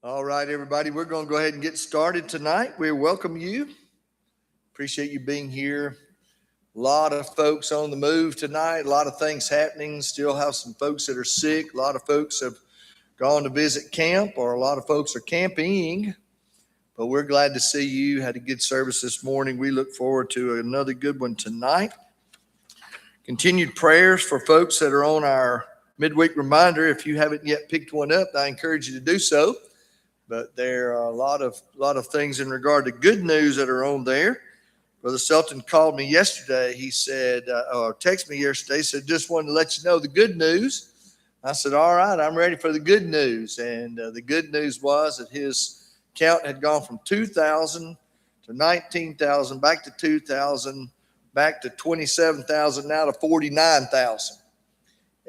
All right, everybody, we're going to go ahead and get started tonight. We welcome you. Appreciate you being here. A lot of folks on the move tonight, a lot of things happening. Still have some folks that are sick. A lot of folks have gone to visit camp, or a lot of folks are camping. But we're glad to see you. Had a good service this morning. We look forward to another good one tonight. Continued prayers for folks that are on our midweek reminder. If you haven't yet picked one up, I encourage you to do so. But there are a lot of things in regard to good news that are on there. Brother Selton called me yesterday. He said, or texted me yesterday, he said, just wanted to let you know the good news. I said, all right, I'm ready for the good news. And the good news was that his count had gone from 2,000 to 19,000, back to 2,000, back to 27,000, now to 49,000.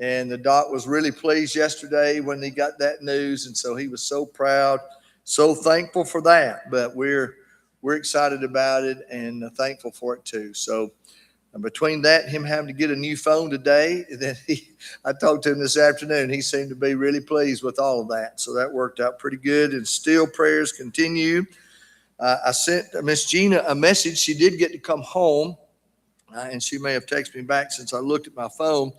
And the doc was really pleased yesterday when he got that news. And so he was so proud, so thankful for that. But we're excited about it and thankful for it too. So between that and him having to get a new phone today, I talked to him this afternoon. He seemed to be really pleased with all of that. So that worked out pretty good. And still prayers continue. I sent Miss Gina a message. She did get to come home, and she may have texted me back since I looked at my phone.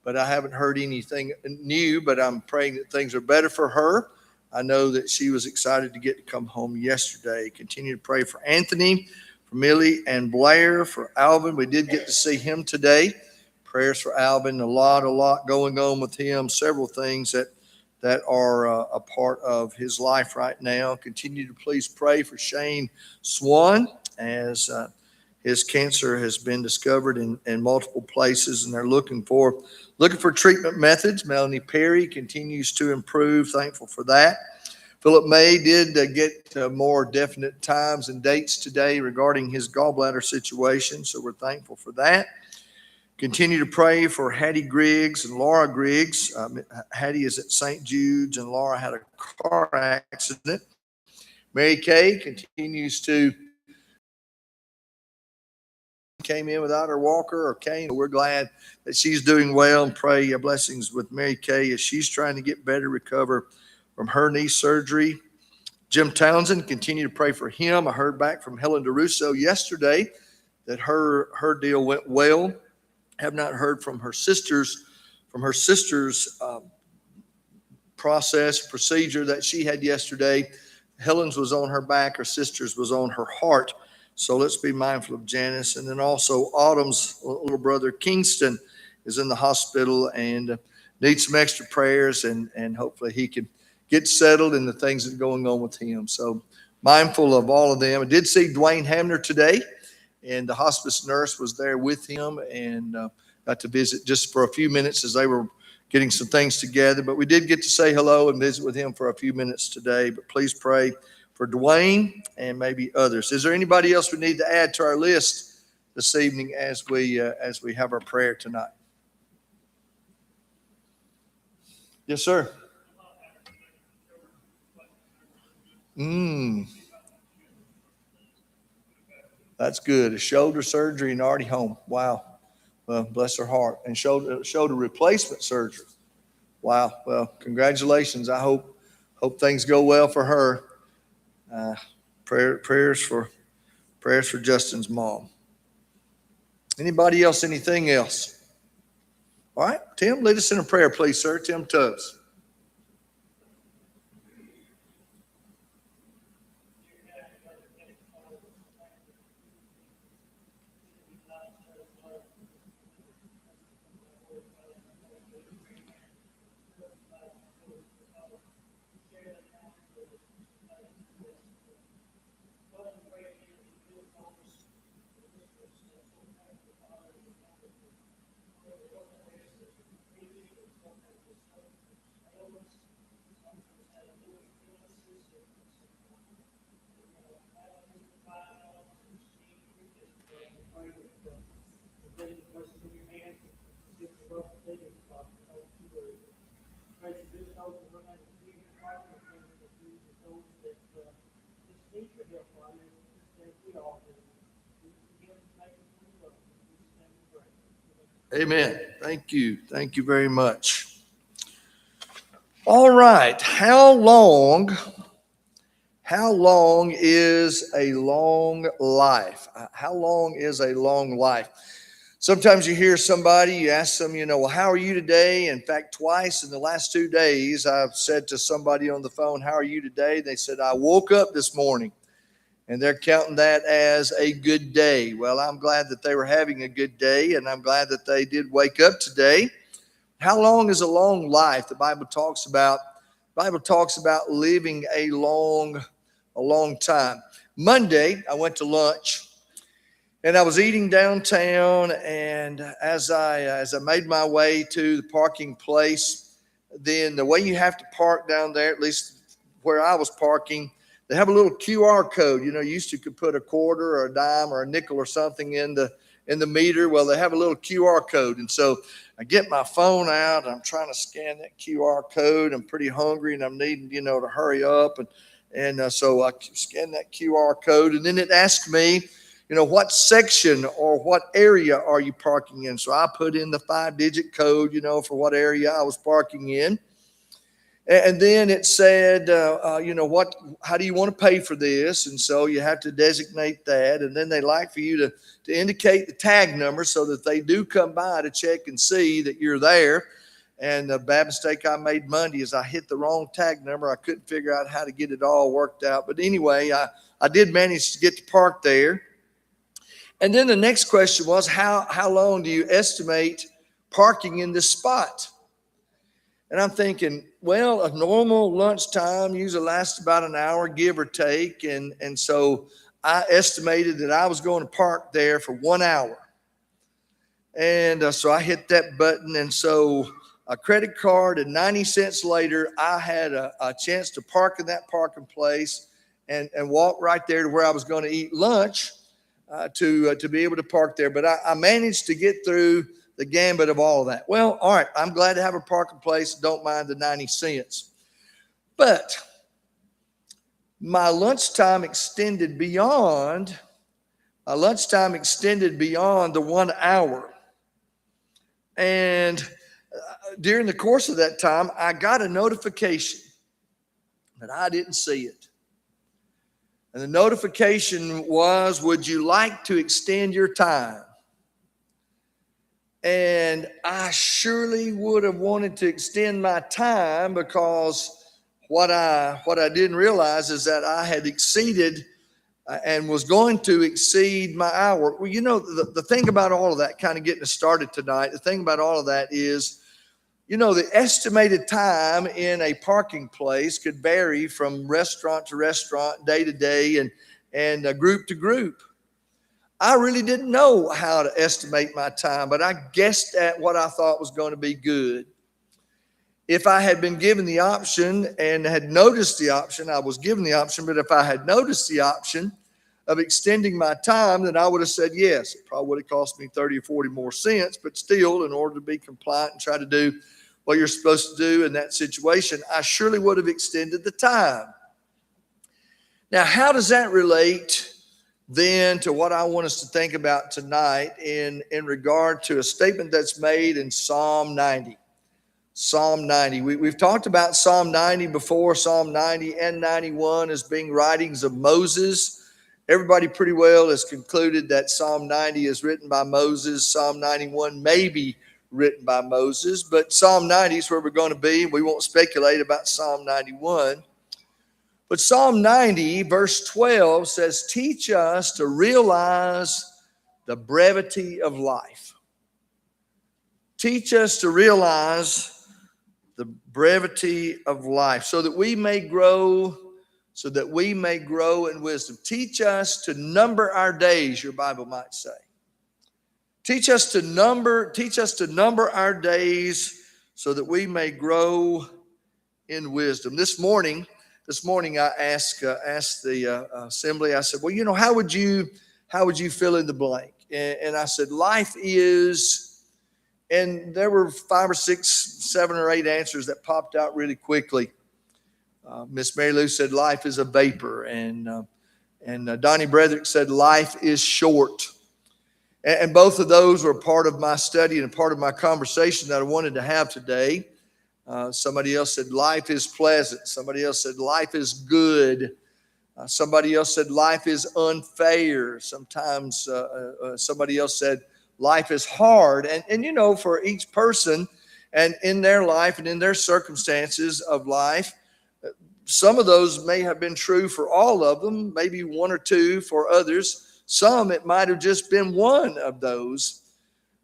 But I haven't heard anything new, but I'm praying that things are better for her. I know that she was excited to get to come home yesterday. Continue to pray for Anthony, for Millie and Blair, for Alvin. We did get to see him today. Prayers for Alvin. A lot going on with him. Several things that are a part of his life right now. Continue to please pray for Shane Swan as his cancer has been discovered in multiple places, and they're looking for treatment methods. Melanie Perry continues to improve. Thankful for that. Philip May did get more definite times and dates today regarding his gallbladder situation, so we're thankful for that. Continue to pray for Hattie Griggs and Laura Griggs. Hattie is at St. Jude's, and Laura had a car accident. Mary Kay continues to came in without her walker or cane. We're glad that she's doing well, and pray blessings with Mary Kay as she's trying to get better, recover from her knee surgery. Jim Townsend, continue to pray for him. I heard back from Helen DeRusso yesterday that her deal went well. Have not heard from her sister's procedure that she had yesterday. Helen's was on her back, her sister's was on her heart. So let's be mindful of Janice. And then also Autumn's little brother, Kingston, is in the hospital and needs some extra prayers, and hopefully he can get settled in the things that are going on with him. So mindful of all of them. I did see Dwayne Hamner today, and the hospice nurse was there with him, and got to visit just for a few minutes as they were getting some things together. But we did get to say hello and visit with him for a few minutes today. But please pray for Dwayne and maybe others. Is there anybody else we need to add to our list this evening as we have our prayer tonight? Yes, sir. That's good. A shoulder surgery and already home. Wow. Well, bless her heart. And shoulder replacement surgery. Wow. Well, congratulations. I hope things go well for her. Prayers for Justin's mom. Anybody else? Anything else? All right, Tim, lead us in a prayer, please, sir. Tim Tubbs. Amen. Thank you. Thank you very much. All right. How long How long is a long life? How long is a long life? Sometimes you hear somebody, you ask them, well, how are you today? In fact, twice in the last 2 days, I've said to somebody on the phone, how are you today? They said, I woke up this morning, and they're counting that as a good day. Well, I'm glad that they were having a good day, and I'm glad that they did wake up today. How long is a long life? The Bible talks about living a long time. Monday, I went to lunch. And I was eating downtown, and as I made my way to the parking place, then the way you have to park down there, at least where I was parking, they have a little QR code. You used to could put a quarter or a dime or a nickel or something in the meter. Well, they have a little QR code, and so I get my phone out. And I'm trying to scan that QR code. I'm pretty hungry, and I'm needing to hurry up, and so I scan that QR code, and then it asked me, what section or what area are you parking in? So I put in the 5-digit code, for what area I was parking in. And then it said, how do you want to pay for this? And so you have to designate that. And then they like for you to indicate the tag number so that they do come by to check and see that you're there. And the bad mistake I made Monday is I hit the wrong tag number. I couldn't figure out how to get it all worked out. But anyway, I did manage to get to park there. And then the next question was, how long do you estimate parking in this spot? And I'm thinking, well, a normal lunchtime usually lasts about an hour, give or take. And so I estimated that I was going to park there for 1 hour. And so I hit that button. And so a credit card and 90 cents later, I had a chance to park in that parking place and walk right there to where I was going to eat lunch. To be able to park there. But I managed to get through the gambit of all of that. Well, all right, I'm glad to have a parking place. Don't mind the 90 cents. But my lunchtime extended beyond the 1 hour. And during the course of that time, I got a notification, but I didn't see it. And the notification was, would you like to extend your time? And I surely would have wanted to extend my time, because what I didn't realize is that I had exceeded and was going to exceed my hour. Well, the thing about all of that, kind of getting us started tonight, the thing about all of that is, the estimated time in a parking place could vary from restaurant to restaurant, day to day, and group to group. I really didn't know how to estimate my time, but I guessed at what I thought was going to be good. If I had been given the option and had noticed the option, I was given the option, but if I had noticed the option of extending my time, then I would have said yes. It probably would have cost me 30 or 40 more cents, but still, in order to be compliant and try to do what you're supposed to do in that situation, I surely would have extended the time. Now, how does that relate then to what I want us to think about tonight in regard to a statement that's made in Psalm 90? Psalm 90. We've talked about Psalm 90 before, Psalm 90 and 91 as being writings of Moses. Everybody pretty well has concluded that Psalm 90 is written by Moses. Psalm 91 may be written by Moses, but Psalm 90 is where we're going to be. We won't speculate about Psalm 91. But Psalm 90, verse 12 says, teach us to realize the brevity of life. Teach us to realize the brevity of life so that we may grow in wisdom. Teach us to number our days, your Bible might say. Teach us to number our days so that we may grow in wisdom. This morning I asked the assembly. I said, well, how would you fill in the blank? And I said, life is, and there were 5 or 6, 7 or 8 answers that popped out really quickly. Miss Mary Lou said life is a vapor, and Donnie Brederick said life is short. And both of those were part of my study and part of my conversation that I wanted to have today. Somebody else said life is pleasant. Somebody else said life is good. Somebody else said life is unfair. Sometimes somebody else said life is hard. And you know, for each person and in their life and in their circumstances of life, some of those may have been true for all of them, maybe one or two for others. Some, it might have just been one of those.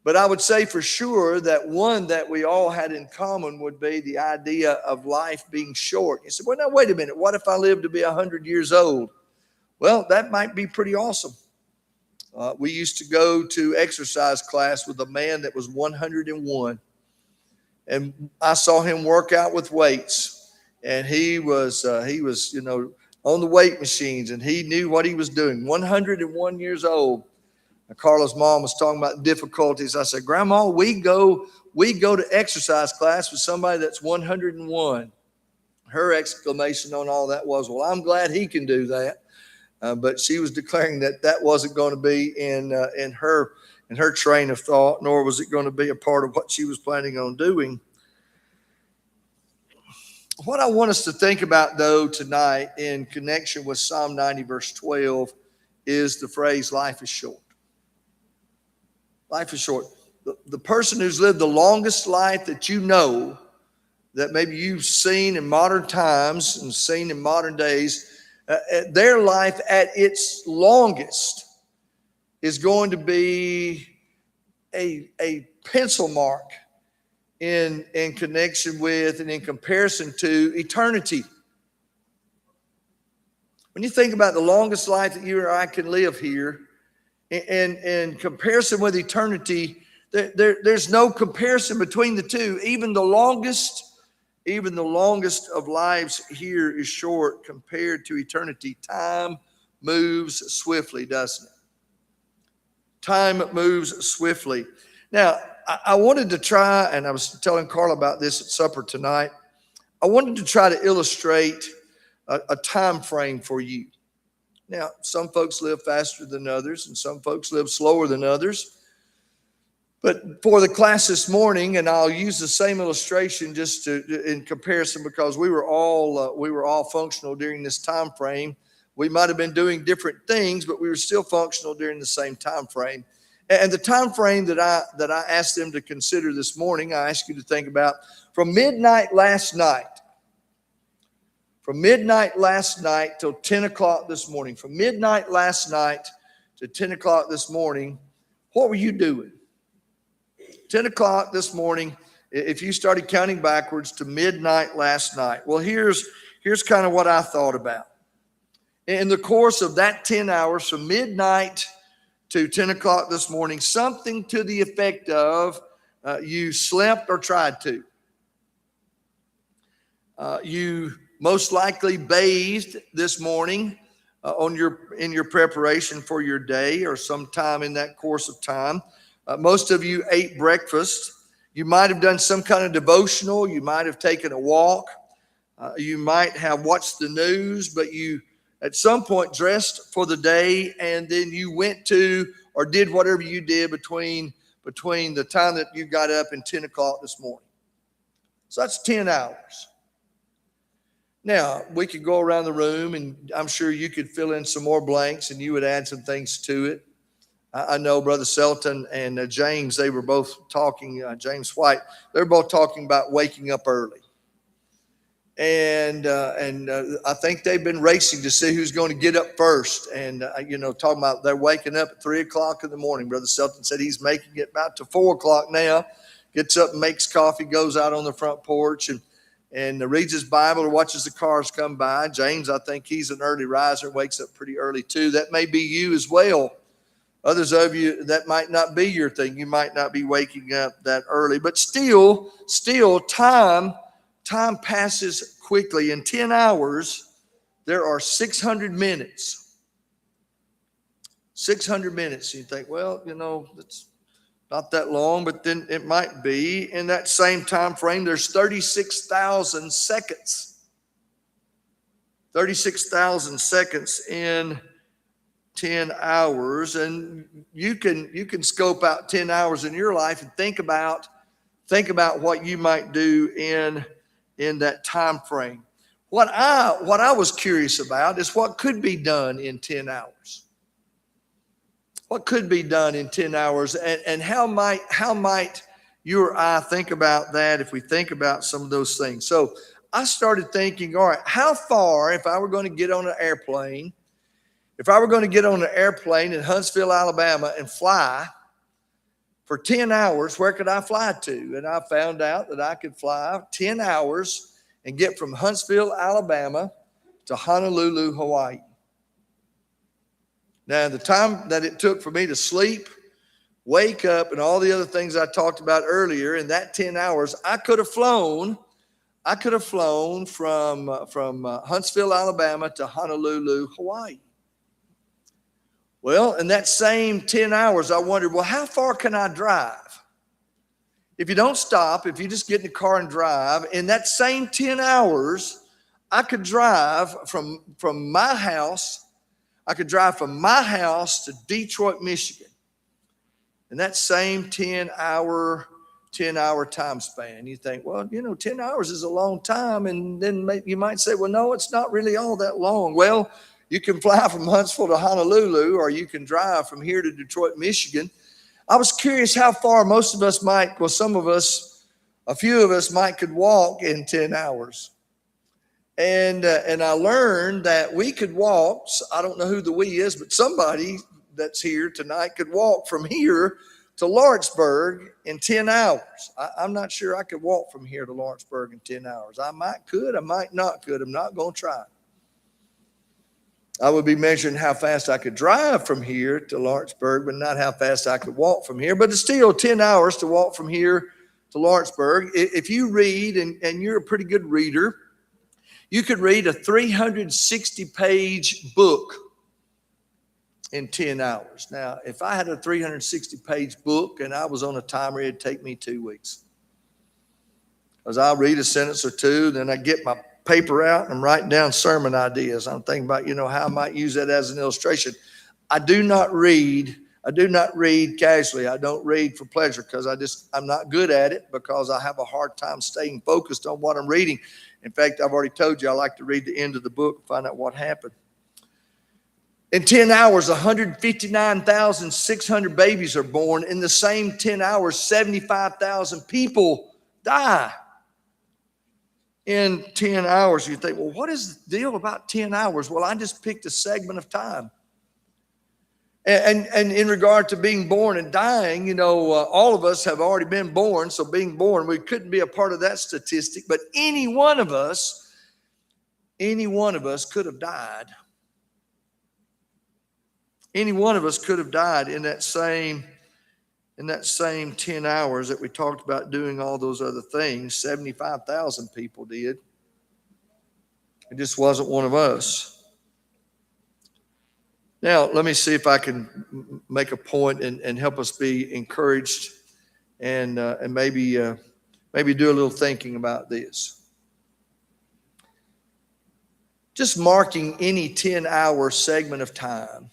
But I would say for sure that one that we all had in common would be the idea of life being short. You said, well, now, wait a minute. What if I live to be 100 years old? Well, that might be pretty awesome. We used to go to exercise class with a man that was 101. And I saw him work out with weights. And he was, you know, on the weight machines, and he knew what he was doing. 101 years old. Carla's mom was talking about difficulties. I said, Grandma, we go to exercise class with somebody that's 101. Her exclamation on all that was, well, I'm glad he can do that. But she was declaring that wasn't going to be in her train of thought, nor was it going to be a part of what she was planning on doing. What I want us to think about, though, tonight in connection with Psalm 90, verse 12, is the phrase, life is short. Life is short. The person who's lived the longest life that you know, that maybe you've seen in modern times and seen in modern days, their life at its longest is going to be a pencil mark in connection with and in comparison to eternity. When you think about the longest life that you or I can live here, in comparison with eternity, there's no comparison between the two. Even the longest of lives here is short compared to eternity. Time moves swiftly, doesn't it? Time moves swiftly. Now, I wanted to try, and I was telling Carla about this at supper tonight, I wanted to try to illustrate a time frame for you. Now, some folks live faster than others, and some folks live slower than others. But for the class this morning, and I'll use the same illustration just in comparison, because we were all functional during this time frame. We might have been doing different things, but we were still functional during the same time frame. And the time frame that I asked them to consider this morning, I asked you to think about from midnight last night. From midnight last night till 10 o'clock this morning. From midnight last night to 10 o'clock this morning, what were you doing? 10 o'clock this morning, if you started counting backwards to midnight last night. Well, here's kind of what I thought about. In the course of that 10 hours, from midnight to 10 o'clock this morning, something to the effect of you slept or tried to. You most likely bathed this morning in your preparation for your day or sometime in that course of time. Most of you ate breakfast. You might have done some kind of devotional. You might have taken a walk. You might have watched the news, but you at some point dressed for the day, and then you went to or did whatever you did between the time that you got up and 10 o'clock this morning. So that's 10 hours. Now, we could go around the room, and I'm sure you could fill in some more blanks, and you would add some things to it. I know Brother Selton and James, they were both talking, James White, they were both talking about waking up early. And I think they've been racing to see who's going to get up first. And, talking about they're waking up at 3 o'clock in the morning. Brother Selton said he's making it about to 4 o'clock now. Gets up and makes coffee, goes out on the front porch and reads his Bible or watches the cars come by. James, I think he's an early riser, wakes up pretty early too. That may be you as well. Others of you, that might not be your thing. You might not be waking up that early. But still, time passes quickly. In 10 hours, there are 600 minutes. 600 minutes. You think, well, it's not that long, but then it might be. In that same time frame, there's 36,000 seconds. 36,000 seconds in 10 hours. And you can scope out 10 hours in your life and think about what you might do in that time frame. What I was curious about is what could be done in 10 hours. What could be done in 10 hours, and how might you or I think about that if we think about some of those things? So I started thinking, all right, how far, if I were going to get on an airplane, in Huntsville, Alabama and fly for 10 hours, where could I fly to? And I found out that I could fly 10 hours and get from Huntsville, Alabama to Honolulu, Hawaii. Now, the time that it took for me to sleep, wake up, and all the other things I talked about earlier, in that 10 hours, I could have flown from Huntsville, Alabama to Honolulu, Hawaii. Well, in that same 10 hours, I wondered, well, how far can I drive? If you don't stop, if you just get in the car and drive, in that same 10 hours, I could drive from my house. I could drive from my house to Detroit, Michigan. In that same 10-hour time span. You think, well, 10 hours is a long time. And then you might say, well, no, it's not really all that long. Well, you can fly from Huntsville to Honolulu, or you can drive from here to Detroit, Michigan. I was curious how far most of us might, well, a few of us could walk in 10 hours. And I learned that we could walk. I don't know who the we is, but somebody that's here tonight could walk from here to Lawrenceburg in 10 hours. I'm not sure I could walk from here to Lawrenceburg in 10 hours. I might not could. I'm not going to try. I would be measuring how fast I could drive from here to Lawrenceburg, but not how fast I could walk from here. But it's still 10 hours to walk from here to Lawrenceburg. If you read, and you're a pretty good reader, you could read a 360-page book in 10 hours. Now, if I had a 360-page book and I was on a timer, it'd take me 2 weeks. Because I'll read a sentence or two, then I get my paper out and I'm writing down sermon ideas. I'm thinking about, how I might use that as an illustration. I do not read casually. I don't read for pleasure because I'm not good at it, because I have a hard time staying focused on what I'm reading. In fact, I've already told you I like to read the end of the book and find out what happened. In 10 hours, 159,600 babies are born. In the same 10 hours, 75,000 people die. In 10 hours, you think, well, what is the deal about 10 hours? Well, I just picked a segment of time. And in regard to being born and dying, all of us have already been born. So being born, we couldn't be a part of that statistic. But any one of us could have died. Any one of us could have died in that same 10 hours that we talked about doing all those other things. 75,000 people did. It just wasn't one of us. Now, let me see if I can make a point and help us be encouraged and maybe do a little thinking about this. Just marking any 10-hour segment of time.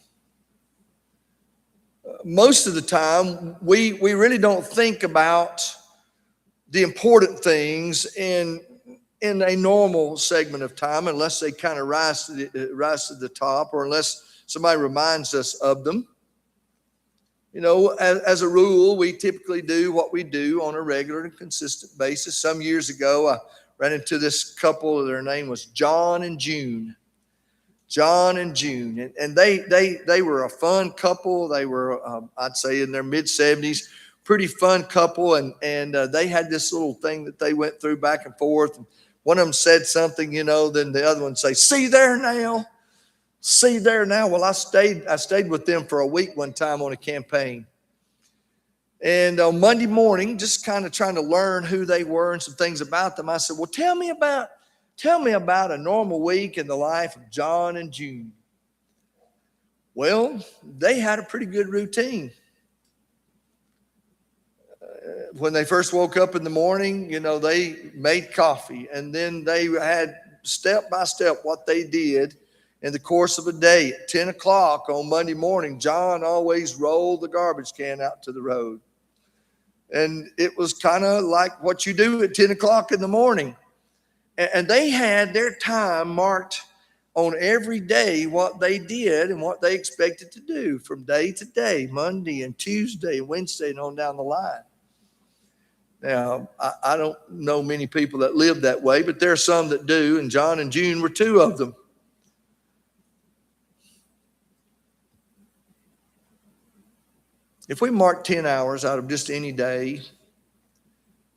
Most of the time, we really don't think about the important things in a normal segment of time, unless they kind of rise to the top, or unless somebody reminds us of them. As a rule, we typically do what we do on a regular and consistent basis. Some years ago, I ran into this couple. Their name was John and June. John and June, and they were a fun couple. They were, I'd say, in their mid-70s, pretty fun couple, and they had this little thing that they went through back and forth. And one of them said something, then the other one say, "See there now, see there now." Well, I stayed with them for a week one time on a campaign, and on Monday morning, just kind of trying to learn who they were and some things about them, I said, "Well, tell me about a normal week in the life of John and June." Well, they had a pretty good routine. When they first woke up in the morning, they made coffee, and then they had step by step what they did in the course of a day. At 10 o'clock on Monday morning, John always rolled the garbage can out to the road. And it was kind of like what you do at 10 o'clock in the morning. And they had their time marked on every day, what they did and what they expected to do from day to day, Monday and Tuesday, Wednesday, and on down the line. Now, I don't know many people that live that way, but there are some that do, and John and June were two of them. If we mark 10 hours out of just any day,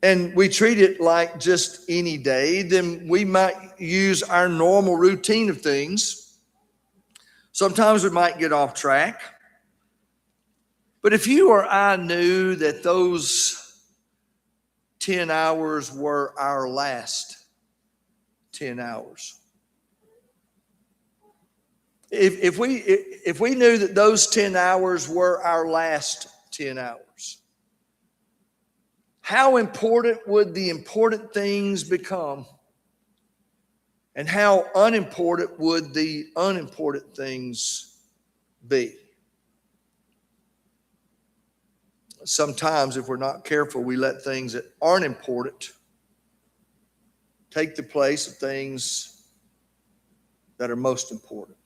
and we treat it like just any day, then we might use our normal routine of things. Sometimes we might get off track. But if you or I knew that those 10 hours were our last 10 hours, if we knew that those 10 hours were our last 10 hours, how important would the important things become? And how unimportant would the unimportant things be? Sometimes, if we're not careful, we let things that aren't important take the place of things that are most important.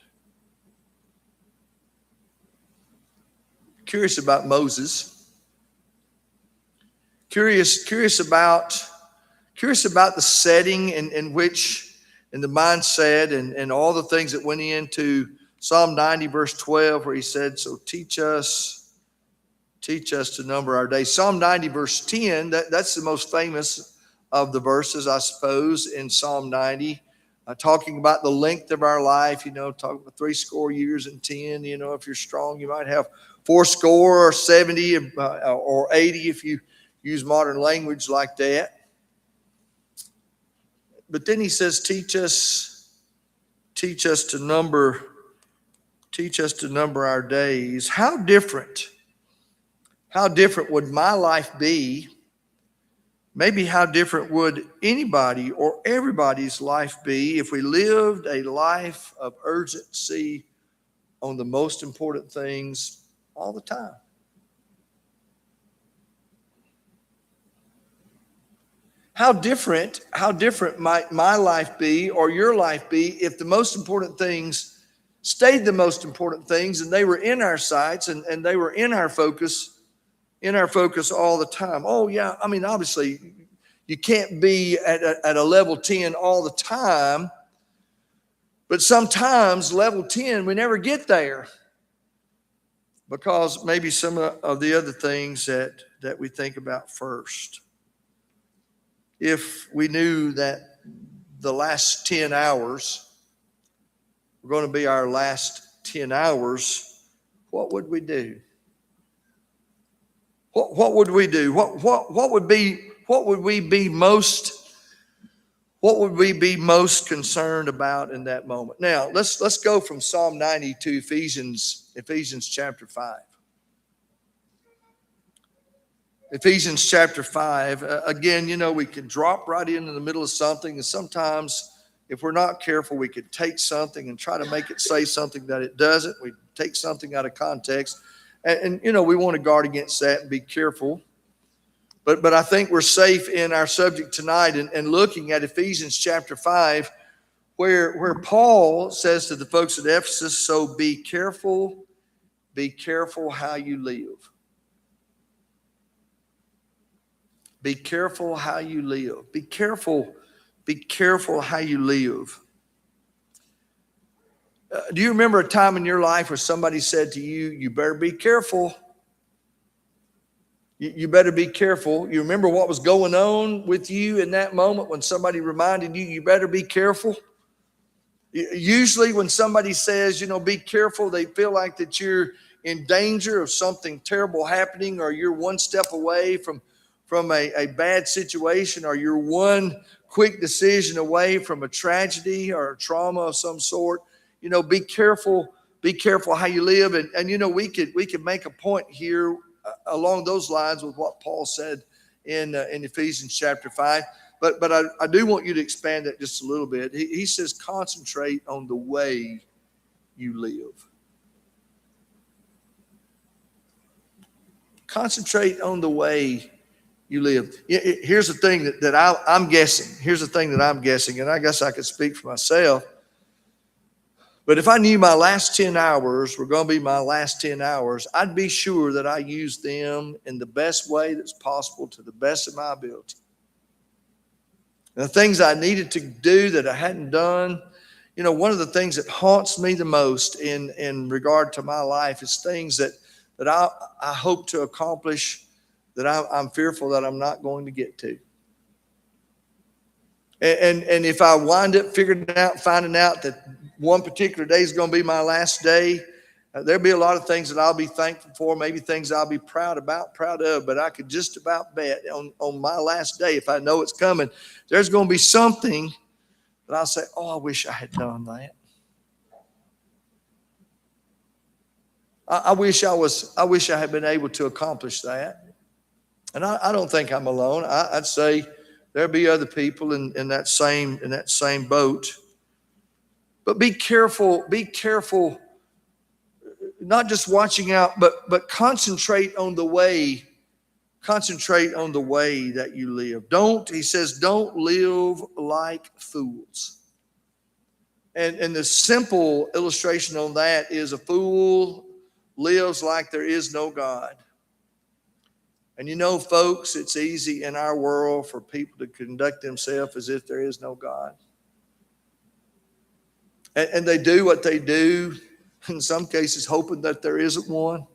Curious about Moses. Curious about the setting in which, and the mindset and all the things that went into Psalm 90 verse 12, where he said, so teach us to number our days. Psalm 90 verse 10, that's the most famous of the verses, I suppose, in Psalm 90, talking about the length of our life, talking about 80 years and 10, if you're strong, you might have 80 or 70 or 80 if you use modern language like that. But then he says, teach us to number our days. How different would my life be? Maybe how different would anybody or everybody's life be if we lived a life of urgency on the most important things all the time? How different might my life be or your life be if the most important things stayed the most important things and they were in our sights and they were in our focus all the time? Oh yeah, I mean, obviously you can't be at a level 10 all the time, but sometimes level 10, we never get there because maybe some of the other things that we think about first. If we knew that the last 10 hours were going to be our last 10 hours, what would we do? What would we do? What would we be most concerned about in that moment? Now, let's go from Psalm 90 to Ephesians chapter 5. Ephesians chapter 5, again, we can drop right into the middle of something, and sometimes if we're not careful, we could take something and try to make it say something that it doesn't. We take something out of context, and we want to guard against that and be careful. But I think we're safe in our subject tonight and looking at Ephesians chapter 5, where Paul says to the folks at Ephesus, so be careful how you live. Be careful how you live. Be careful how you live. Do you remember a time in your life where somebody said to you, you better be careful? You better be careful. You remember what was going on with you in that moment when somebody reminded you, you better be careful? Usually when somebody says, be careful, they feel like that you're in danger of something terrible happening, or you're one step away from a bad situation, or you're one quick decision away from a tragedy or a trauma of some sort. Be careful how you live. And we could make a point here along those lines with what Paul said in Ephesians chapter 5. But I do want you to expand that just a little bit. He says, concentrate on the way you live. Concentrate on the way you live. Here's the thing that I'm guessing. Here's the thing that I'm guessing, and I guess I could speak for myself. But if I knew my last 10 hours were going to be my last 10 hours, I'd be sure that I used them in the best way that's possible to the best of my ability. And the things I needed to do that I hadn't done, one of the things that haunts me the most in regard to my life is things that I hope to accomplish that I'm fearful that I'm not going to get to. And if I wind up finding out that one particular day is going to be my last day, there'll be a lot of things that I'll be thankful for, maybe things I'll be proud of, but I could just about bet on my last day, if I know it's coming, there's going to be something that I'll say, oh, I wish I had done that. I wish I had been able to accomplish that. And I don't think I'm alone. I'd say there'll be other people in that same boat. But be careful, not just watching out, but concentrate on the way that you live. He says, don't live like fools. And the simple illustration on that is a fool lives like there is no God. And folks, it's easy in our world for people to conduct themselves as if there is no God. And they do what they do, in some cases hoping that there isn't one.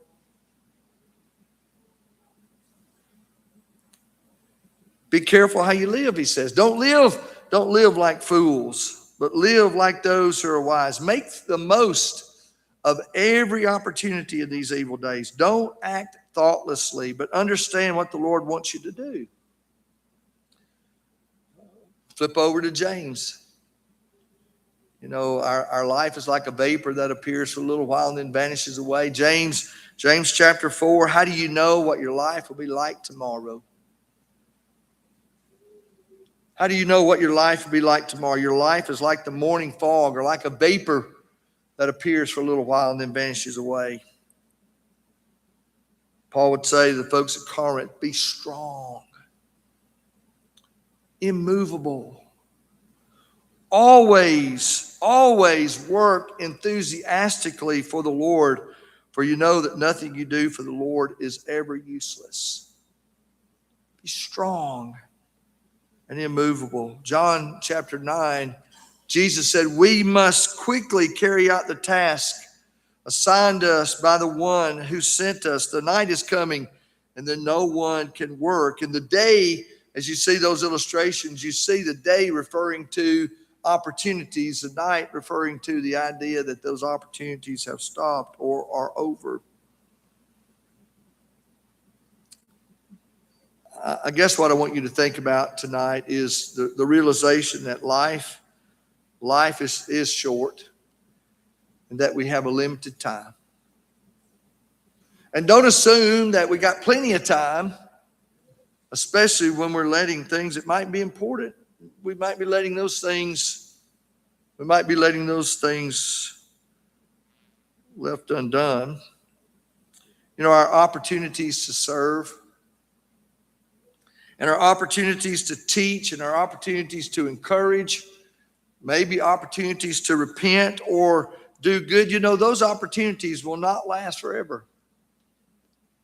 Be careful how you live, he says. Don't live like fools, but live like those who are wise. Make the most of every opportunity in these evil days. Don't act thoughtlessly, but understand what the Lord wants you to do. Flip over to James. Our life is like a vapor that appears for a little while and then vanishes away. James chapter 4, how do you know what your life will be like tomorrow? How do you know what your life will be like tomorrow? Your life is like the morning fog, or like a vapor that appears for a little while and then vanishes away. Paul would say to the folks at Corinth, be strong, immovable, always work enthusiastically for the Lord, for you know that nothing you do for the Lord is ever useless. Be strong and immovable. John chapter 9, Jesus said, we must quickly carry out the task assigned us by the one who sent us. The night is coming, and then no one can work. And the day, as you see those illustrations, you see the day referring to opportunities, the night referring to the idea that those opportunities have stopped or are over. I guess what I want you to think about tonight is the realization that life is short and that we have a limited time. And don't assume that we got plenty of time, especially when we're letting things that might be important. We might be letting those things left undone. Our opportunities to serve, and our opportunities to teach, and our opportunities to encourage, maybe opportunities to repent or do good. Those opportunities will not last forever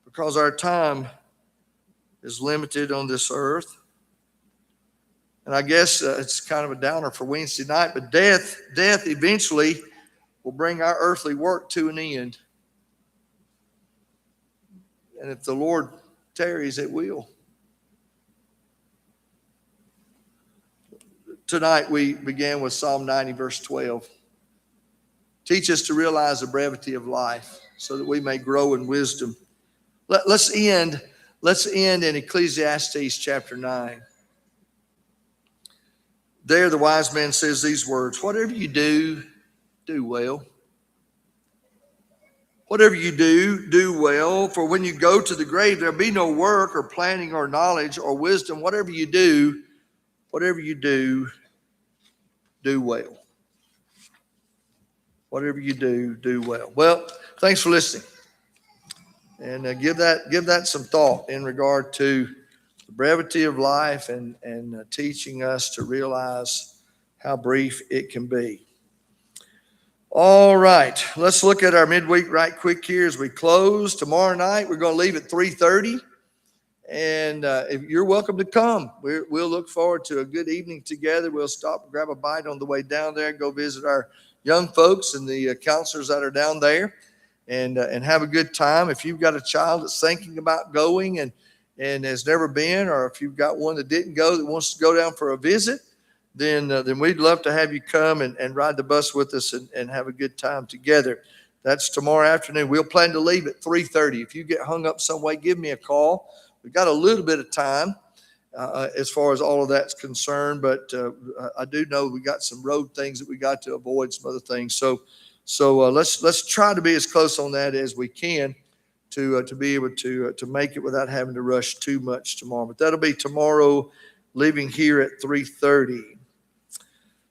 because our time is limited on this earth. And I guess it's kind of a downer for Wednesday night, but death eventually will bring our earthly work to an end. And if the Lord tarries, it will. Tonight we began with Psalm 90, verse 12. Teach us to realize the brevity of life so that we may grow in wisdom. Let's end in Ecclesiastes chapter 9. There the wise man says these words, whatever you do, do well. Whatever you do, do well. For when you go to the grave, there'll be no work or planning or knowledge or wisdom. Whatever you do, do well. Whatever you do, do well. Well, thanks for listening. And give that some thought in regard to the brevity of life and teaching us to realize how brief it can be. All right, let's look at our midweek right quick here as we close. Tomorrow night, we're going to leave at 3:30. And if you're welcome to come, we'll look forward to a good evening together. We'll stop and grab a bite on the way down there and go visit our young folks and the counselors that are down there and have a good time. If you've got a child that's thinking about going and has never been, or if you've got one that didn't go that wants to go down for a visit, then we'd love to have you come and ride the bus with us and have a good time together. That's tomorrow afternoon. We'll plan to leave at 3:30. If you get hung up some way, give me a call. We've got a little bit of time as far as all of that's concerned, but I do know we got some road things that we got to avoid, some other things. So let's try to be as close on that as we can to be able to make it without having to rush too much tomorrow. But that'll be tomorrow, leaving here at 3:30.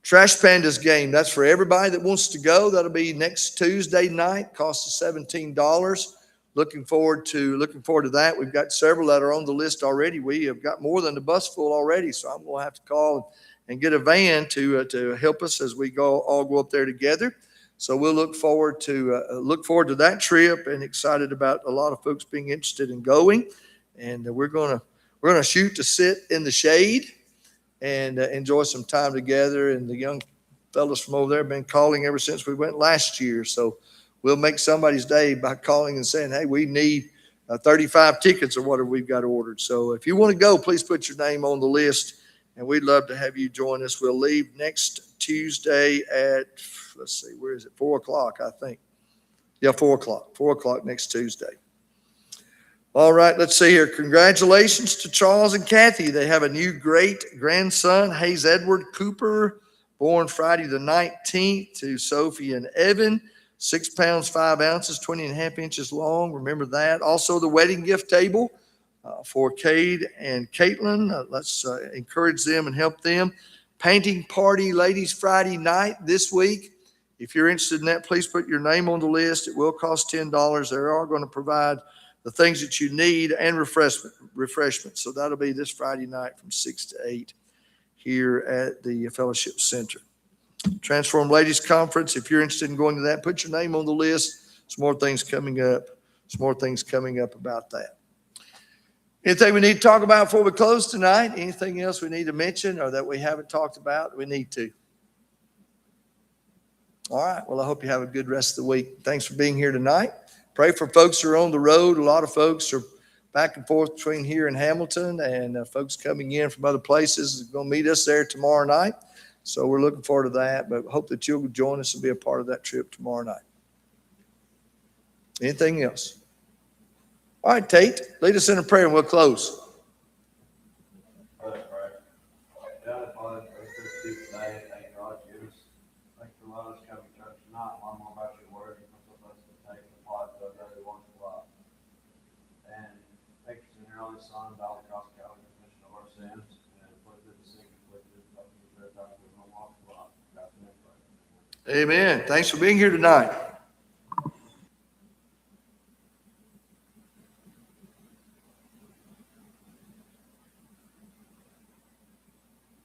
Trash Pandas game. That's for everybody that wants to go. That'll be next Tuesday night. Cost us $17. Looking forward to that. We've got several that are on the list already. We have got more than the bus full already, so I'm going to have to call and get a van to help us as we all go up there together. So we'll look forward to that trip, and excited about a lot of folks being interested in going. And we're gonna shoot to sit in the shade and enjoy some time together. And the young fellas from over there have been calling ever since we went last year. So we'll make somebody's day by calling and saying, hey, we need 35 tickets or whatever we've got ordered. So if you want to go, please put your name on the list, and we'd love to have you join us. We'll leave next Tuesday at, let's see, where is it? 4 o'clock, I think. Yeah, 4 o'clock. 4 o'clock next Tuesday. All right, let's see here. Congratulations to Charles and Kathy. They have a new great grandson, Hayes Edward Cooper, born Friday the 19th, to Sophie and Evan. 6 pounds, 5 ounces, 20.5 inches long. Remember that. Also, the wedding gift table for Cade and Caitlin. Let's encourage them and help them. Painting party, ladies, Friday night this week. If you're interested in that, please put your name on the list. It will cost $10. They are going to provide the things that you need and refreshment. So that'll be this Friday night from 6 to 8 here at the Fellowship Center. Transform Ladies Conference. If you're interested in going to that, put your name on the list. Some more things coming up. About that. Anything we need to talk about before we close tonight? Anything else we need to mention or that we haven't talked about? We need to. All right. Well, I hope you have a good rest of the week. Thanks for being here tonight. Pray for folks who are on the road. A lot of folks are back and forth between here and Hamilton, and folks coming in from other places are going to meet us there tomorrow night. So we're looking forward to that, but hope that you'll join us and be a part of that trip tomorrow night. Anything else? All right, Tate, lead us in a prayer and we'll close. Amen. Thanks for being here tonight.